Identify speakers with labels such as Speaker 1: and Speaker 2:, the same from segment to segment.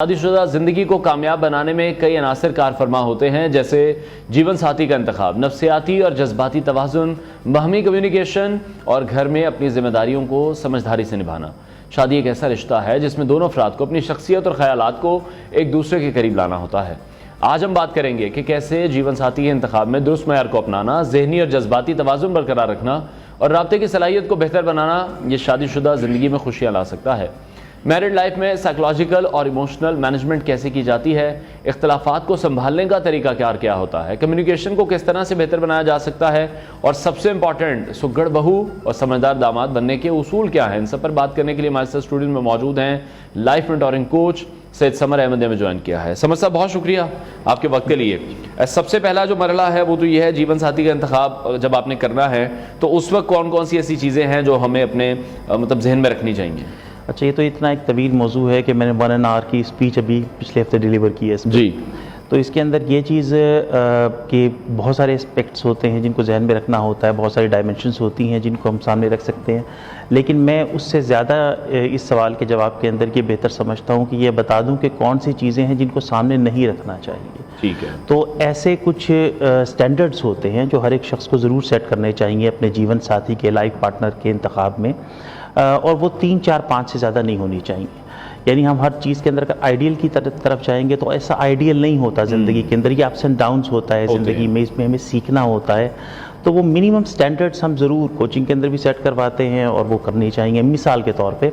Speaker 1: شادی شدہ زندگی کو کامیاب بنانے میں کئی عناصر کار فرما ہوتے ہیں، جیسے جیون ساتھی کا انتخاب، نفسیاتی اور جذباتی توازن، باہمی کمیونیکیشن اور گھر میں اپنی ذمہ داریوں کو سمجھداری سے نبھانا۔ شادی ایک ایسا رشتہ ہے جس میں دونوں افراد کو اپنی شخصیت اور خیالات کو ایک دوسرے کے قریب لانا ہوتا ہے۔ آج ہم بات کریں گے کہ کیسے جیون ساتھی کے انتخاب میں درست معیار کو اپنانا، ذہنی اور جذباتی توازن برقرار رکھنا اور رابطے کی صلاحیت کو بہتر بنانا یہ شادی شدہ زندگی میں خوشیاں لا سکتا ہے۔ میرڈ لائف میں سائیکولوجیکل اور ایموشنل مینجمنٹ کیسے کی جاتی ہے، اختلافات کو سنبھالنے کا طریقہ کار کیا ہوتا ہے، کمیونیکیشن کو کس طرح سے بہتر بنایا جا سکتا ہے، اور سب سے امپورٹنٹ سگڑ بہو اور سمجھدار داماد بننے کے اصول کیا ہیں، ان سب پر بات کرنے کے لیے ہمارے ساتھ اسٹوڈیو میں موجود ہیں لائف مینٹورنگ کوچ سید سمر احمد نے جوائن کیا ہے۔ سمر صاحب بہت شکریہ آپ کے وقت کے لیے۔ سب سے پہلا جو مرحلہ ہے وہ تو یہ ہے جیون ساتھی کا انتخاب جب آپ نے کرنا ہے تو اس وقت کون کون سی ایسی چیزیں ہیں جو ہمیں اپنے ذہن میں رکھنی چاہیے؟
Speaker 2: اچھا، یہ تو اتنا ایک طویل موضوع ہے کہ میں نے 1 آور کی اسپیچ ابھی پچھلے ہفتے ڈیلیور کی ہے اس پہ۔
Speaker 1: جی،
Speaker 2: تو اس کے اندر یہ چیز کہ بہت سارے اسپیکٹس ہوتے ہیں جن کو ذہن میں رکھنا ہوتا ہے، بہت ساری ڈائمنشنز ہوتی ہیں جن کو ہم سامنے رکھ سکتے ہیں، لیکن میں اس سے زیادہ اس سوال کے جواب کے اندر یہ بہتر سمجھتا ہوں کہ یہ بتا دوں کہ کون سی چیزیں ہیں جن کو سامنے نہیں رکھنا چاہیے۔
Speaker 1: ٹھیک ہے۔
Speaker 2: تو ایسے کچھ سٹینڈرڈز ہوتے ہیں جو ہر ایک شخص کو ضرور سیٹ کرنے چاہیے اپنے جیون ساتھی کے، لائف پارٹنر کے انتخاب میں، اور وہ 3 4 5 سے زیادہ نہیں ہونی چاہیے۔ یعنی ہم ہر چیز کے اندر اگر آئیڈیل کی طرف جائیں گے تو ایسا آئیڈیل نہیں ہوتا زندگی کے اندر، یہ اپس اینڈ ڈاؤنز ہوتا ہے زندگی میں، اس میں ہمیں سیکھنا ہوتا ہے۔ تو وہ منیمم سٹینڈرڈز ہم ضرور کوچنگ کے اندر بھی سیٹ کرواتے ہیں اور وہ کرنی چاہیے۔ مثال کے طور پہ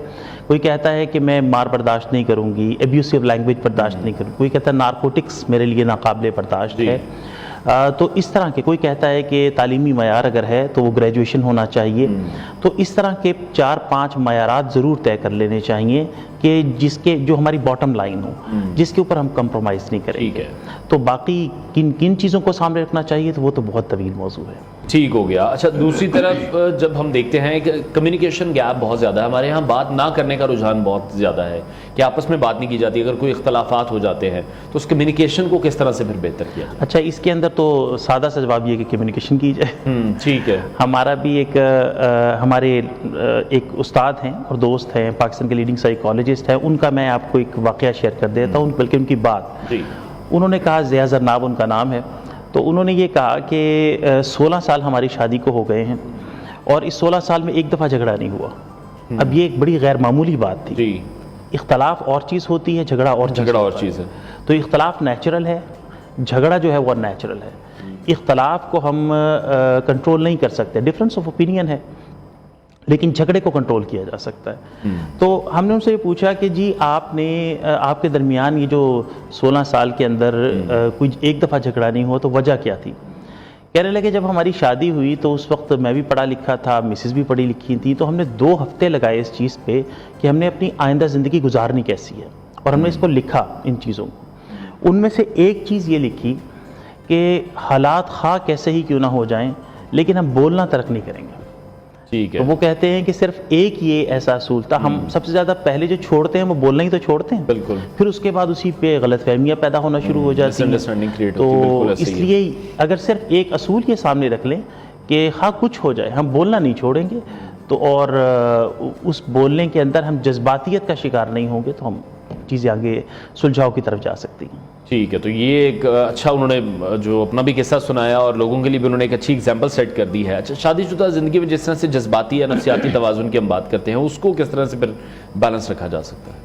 Speaker 2: کوئی کہتا ہے کہ میں مار برداشت نہیں کروں گی، ایبیوسو لینگویج برداشت نہیں کروں، کوئی کہتا ہے نارکوٹکس میرے لیے ناقابل برداشت ہے۔ تو اس طرح کے، کوئی کہتا ہے کہ تعلیمی معیار اگر ہے تو وہ گریجویشن ہونا چاہیے۔ تو اس طرح کے 4 5 معیارات ضرور طے کر لینے چاہیے کہ جو ہماری باٹم لائن ہو، جس کے اوپر ہم کمپرومائز نہیں کریں گے۔ تو باقی کن چیزوں کو سامنے رکھنا چاہیے تو وہ تو بہت طویل موضوع ہے۔
Speaker 1: ٹھیک ہو گیا۔ اچھا، دوسری طرف جب ہم دیکھتے ہیں کہ کمیونیکیشن گیپ بہت زیادہ ہے، ہمارے یہاں بات نہ کرنے کا رجحان بہت زیادہ ہے کہ آپس میں بات نہیں کی جاتی، اگر کوئی اختلافات ہو جاتے ہیں تو اس کمیونیکیشن کو کس طرح سے پھر بہتر کیا جائے؟
Speaker 2: اچھا، اس کے اندر تو سادہ سا جواب یہ کہ کمیونیکیشن کی جائے۔
Speaker 1: ٹھیک ہے۔
Speaker 2: ہمارا بھی ہمارے ایک استاد ہیں اور دوست ہیں، پاکستان کے لیڈنگ سائیکالوجسٹ ہیں، ان کا میں آپ کو ایک واقعہ شیئر کر دیتا ہوں، بلکہ ان کی بات۔ انہوں نے کہا، ضیاء زرناب ان کا نام ہے، تو انہوں نے یہ کہا کہ 16 سال ہماری شادی کو ہو گئے ہیں اور اس 16 سال میں ایک دفعہ جھگڑا نہیں ہوا۔ اب یہ ایک بڑی غیر معمولی بات تھی۔ اختلاف اور چیز ہوتی ہے، جھگڑا اور چیز ہے۔ تو اختلاف نیچرل ہے، جھگڑا جو ہے وہ نیچرل ہے۔ اختلاف کو ہم کنٹرول نہیں کر سکتے، ڈفرینس آف اوپینین ہے، لیکن جھگڑے کو کنٹرول کیا جا سکتا ہے۔ تو ہم نے ان سے یہ پوچھا کہ جی آپ کے درمیان یہ جو 16 سال کے اندر کوئی ایک دفعہ جھگڑا نہیں ہوا تو وجہ کیا تھی؟ کہنے لگے جب ہماری شادی ہوئی تو اس وقت میں بھی پڑھا لکھا تھا، مسز بھی پڑھی لکھی تھی، تو ہم نے 2 ہفتے لگائے اس چیز پہ کہ ہم نے اپنی آئندہ زندگی گزارنی کیسی ہے، اور ہم نے اس کو لکھا ان چیزوں کو۔ ان میں سے ایک چیز یہ لکھی کہ حالات خواہ کیسے ہی کیوں نہ ہو جائیں لیکن ہم بولنا ترک نہیں کریں گے۔
Speaker 1: ٹھیک ہے۔
Speaker 2: تو وہ کہتے ہیں کہ صرف ایک یہ ایسا اصول تھا، ہم سب سے زیادہ پہلے جو چھوڑتے ہیں وہ بولنا ہی تو چھوڑتے ہیں،
Speaker 1: بالکل،
Speaker 2: پھر اس کے بعد اسی پہ غلط فہمیاں پیدا ہونا شروع ہو جاتی ہیں۔ تو اس لیے اگر صرف ایک اصول یہ سامنے رکھ لیں کہ ہاں کچھ ہو جائے ہم بولنا نہیں چھوڑیں گے، تو اور اس بولنے کے اندر ہم جذباتیت کا شکار نہیں ہوں گے تو ہم چیزیں آگے سلجھاؤ کی طرف جا سکتی ہیں۔
Speaker 1: ٹھیک ہے۔ تو یہ ایک اچھا انہوں نے جو اپنا بھی قصہ سنایا اور لوگوں کے لیے بھی انہوں نے ایک اچھی اگزامپل سیٹ کر دی ہے۔ اچھا، شادی شدہ زندگی میں جس طرح سے جذباتی یا نفسیاتی توازن کی ہم بات کرتے ہیں، اس کو کس طرح سے پھر بیلنس رکھا جا سکتا ہے؟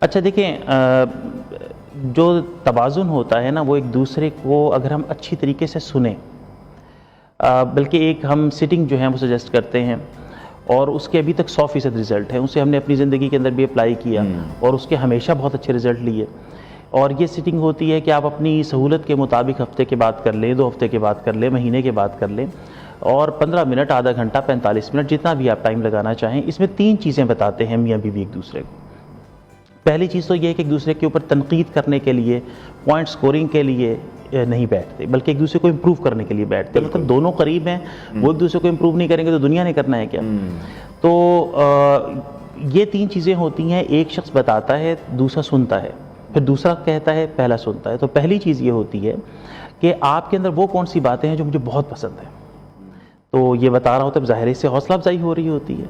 Speaker 2: اچھا دیکھیں، جو توازن ہوتا ہے نا، وہ ایک دوسرے کو اگر ہم اچھی طریقے سے سنیں، بلکہ ایک ہم سٹنگ جو ہے وہ سجیسٹ کرتے ہیں اور اس کے ابھی تک 100% رزلٹ ہے، اسے ہم نے اپنی زندگی کے اندر بھی اپلائی کیا اور اس کے ہمیشہ بہت اچھے رزلٹ لیے۔ اور یہ سٹنگ ہوتی ہے کہ آپ اپنی سہولت کے مطابق ہفتے کے بعد کر لیں، 2 ہفتے کے بعد کر لیں، مہینے کے بعد کر لیں، اور 15 منٹ، آدھا گھنٹہ، 45 منٹ، جتنا بھی آپ ٹائم لگانا چاہیں۔ اس میں 3 چیزیں بتاتے ہیں میاں بیوی ایک دوسرے کو۔ پہلی چیز تو یہ ہے کہ ایک دوسرے کے اوپر تنقید کرنے کے لیے، پوائنٹ سکورنگ کے لیے نہیں بیٹھتے، بلکہ ایک دوسرے کو امپروو کرنے کے لیے بیٹھتے ہیں۔ مطلب دونوں قریب ہیں، وہ ایک دوسرے کو امپروو نہیں کریں گے تو دنیا نے کرنا ہے کیا؟ تو یہ 3 چیزیں ہوتی ہیں، ایک شخص بتاتا ہے، دوسرا سنتا ہے، پھر دوسرا کہتا ہے، پہلا سنتا ہے۔ تو پہلی چیز یہ ہوتی ہے کہ آپ کے اندر وہ کون سی باتیں ہیں جو مجھے بہت پسند ہیں، تو یہ بتا رہا ہوتا ہے، ظاہر ہے اس سے حوصلہ افزائی ہو رہی ہوتی ہے۔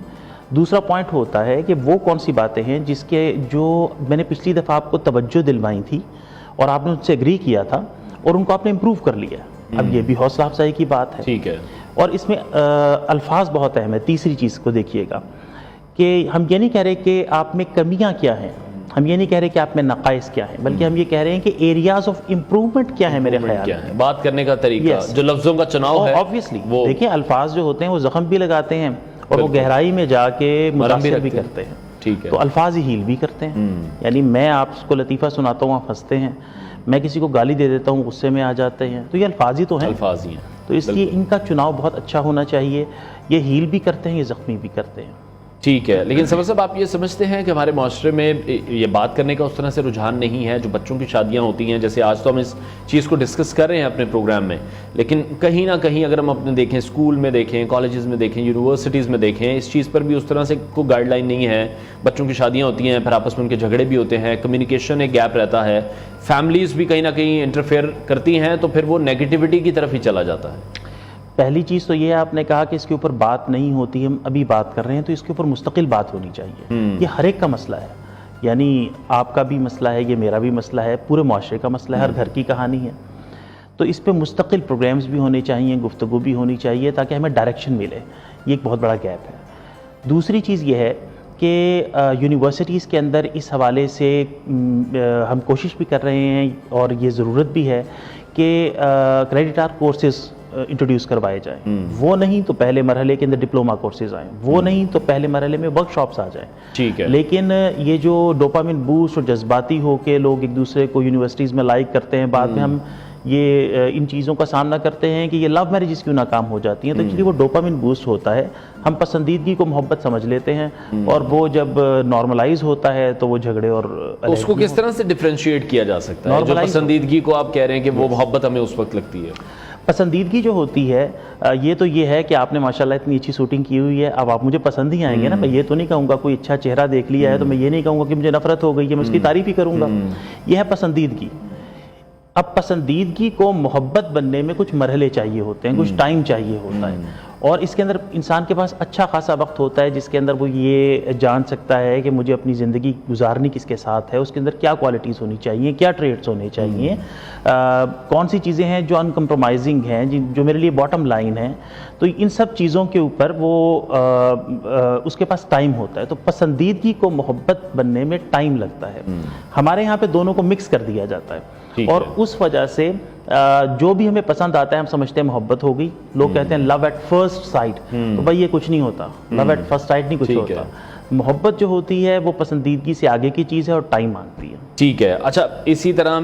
Speaker 2: دوسرا پوائنٹ ہوتا ہے کہ وہ کون سی باتیں ہیں جس کے جو میں نے پچھلی دفعہ آپ کو توجہ دلوائی تھی اور آپ نے ان سے اگری کیا تھا اور ان کو آپ نے امپروو کر لیا. اب یہ بھی حوصلہ افزائی کی بات ہے.
Speaker 1: ٹھیک ہے.
Speaker 2: اور اس میں الفاظ بہت اہم ہے. تیسری چیز کو دیکھیے گا کہ ہم یہ نہیں کہہ رہے کہ آپ میں کمیاں کیا ہیں, ہم یہ نہیں کہہ رہے کہ آپ میں نقائص کیا ہیں, بلکہ ہم یہ کہہ رہے ہیں کہ ایریاز آف امپروومنٹ کیا ہے میرے خیال میں.
Speaker 1: بات کرنے کا طریقہ, جو لفظوں کا چناؤ ہے,
Speaker 2: آبویسلی دیکھیں الفاظ جو ہوتے ہیں وہ زخم بھی لگاتے ہیں اور وہ گہرائی میں جا کے متاثر بھی کرتے ہیں.
Speaker 1: ٹھیک ہے.
Speaker 2: تو الفاظ ہی ہیل بھی کرتے ہیں. یعنی میں آپ کو لطیفہ سناتا ہوں, آپ ہنستے ہیں, میں کسی کو گالی دے دیتا ہوں, غصے میں آ جاتے ہیں, تو یہ الفاظ ہی تو ہیں.
Speaker 1: الفاظ ہی ہیں.
Speaker 2: تو اس لیے ان کا چناؤ بہت اچھا ہونا چاہیے. یہ ہیل بھی کرتے ہیں, یہ زخمی بھی کرتے ہیں.
Speaker 1: ٹھیک ہے. لیکن سمجھ صاحب, آپ یہ سمجھتے ہیں کہ ہمارے معاشرے میں یہ بات کرنے کا اس طرح سے رجحان نہیں ہے؟ جو بچوں کی شادیاں ہوتی ہیں, جیسے آج تو ہم اس چیز کو ڈسکس کر رہے ہیں اپنے پروگرام میں, لیکن کہیں نہ کہیں اگر ہم اپنے دیکھیں, اسکول میں دیکھیں, کالجز میں دیکھیں, یونیورسٹیز میں دیکھیں, اس چیز پر بھی اس طرح سے کوئی گائیڈ لائن نہیں ہے. بچوں کی شادیاں ہوتی ہیں, پھر آپس میں ان کے جھگڑے بھی ہوتے ہیں, کمیونیکیشن ایک گیپ رہتا ہے, فیملیز بھی کہیں نہ کہیں انٹرفیئر کرتی ہیں, تو پھر وہ نیگیٹیوٹی کی طرف ہی چلا جاتا ہے.
Speaker 2: پہلی چیز تو یہ آپ نے کہا کہ اس کے اوپر بات نہیں ہوتی, ہم ابھی بات کر رہے ہیں, تو اس کے اوپر مستقل بات ہونی چاہیے. یہ ہر ایک کا مسئلہ ہے, یعنی آپ کا بھی مسئلہ ہے, یہ میرا بھی مسئلہ ہے, پورے معاشرے کا مسئلہ ہے, ہر گھر کی کہانی ہے. تو اس پہ مستقل پروگرامز بھی ہونے چاہیے, گفتگو بھی ہونی چاہیے, تاکہ ہمیں ڈائریکشن ملے. یہ ایک بہت بڑا گیپ ہے. دوسری چیز یہ ہے کہ یونیورسٹیز کے اندر اس حوالے سے ہم کوشش بھی کر رہے ہیں اور یہ ضرورت بھی ہے کہ کریڈٹ آر کورسز انٹروڈیوس کروائے جائیں. وہ نہیں تو پہلے مرحلے کے اندر ڈپلوما کورسز آئیں, وہ نہیں تو پہلے مرحلے میں ورک شاپس آ جائیں.
Speaker 1: ٹھیک ہے.
Speaker 2: لیکن یہ جو ڈوپامن بوسٹ اور جذباتی ہو کے لوگ ایک دوسرے کو یونیورسٹیز میں لائک کرتے ہیں, بعد میں ہم یہ ان چیزوں کا سامنا کرتے ہیں کہ یہ لو میرجز کیوں ناکام ہو جاتی ہیں. تو ایکچولی وہ ڈوپامن بوسٹ ہوتا ہے, ہم پسندیدگی کو محبت سمجھ لیتے ہیں, اور وہ جب نارملائز ہوتا ہے تو وہ جھگڑے اور
Speaker 1: اس کو کس طرح سے ڈیفرینشیٹ کیا جا سکتا ہے؟ جو پسندیدگی کو آپ کہہ رہے ہیں کہ وہ محبت ہمیں اس وقت لگتی ہے.
Speaker 2: پسندیدگی جو ہوتی ہے یہ تو یہ ہے کہ آپ نے ماشاءاللہ اتنی اچھی شوٹنگ کی ہوئی ہے, اب آپ مجھے پسند ہی آئیں گے نا. میں یہ تو نہیں کہوں گا کوئی اچھا چہرہ دیکھ لیا ہے تو میں یہ نہیں کہوں گا کہ مجھے نفرت ہو گئی ہے, میں اس کی تعریف ہی کروں گا. یہ ہے پسندیدگی. اب پسندیدگی کو محبت بننے میں کچھ مرحلے چاہیے ہوتے ہیں, کچھ ٹائم چاہیے ہوتا ہے, اور اس کے اندر انسان کے پاس اچھا خاصا وقت ہوتا ہے جس کے اندر وہ یہ جان سکتا ہے کہ مجھے اپنی زندگی گزارنی کس کے ساتھ ہے, اس کے اندر کیا کوالٹیز ہونی چاہیے, کیا ٹریٹس ہونے چاہیے, کون سی چیزیں ہیں جو ان کمپرومائزنگ ہیں, جو میرے لیے باٹم لائن ہیں. تو ان سب چیزوں کے اوپر وہ اس کے پاس ٹائم ہوتا ہے. تو پسندیدگی کو محبت بننے میں ٹائم لگتا ہے. ہمارے یہاں پہ دونوں کو مکس کر دیا جاتا ہے, اور اس وجہ سے جو بھی ہمیں پسند آتا ہے ہم سمجھتے ہیں محبت ہو گئی. لوگ کہتے ہیں لو ایٹ فرسٹ سائٹ, تو بھائی یہ کچھ نہیں ہوتا. لو ایٹ فرسٹ سائٹ نہیں کچھ ہوتا. محبت جو ہوتی ہے وہ پسندیدگی سے آگے کی چیز ہے اور ٹائم مانگتی ہے.
Speaker 1: ٹھیک ہے. اچھا, اسی طرح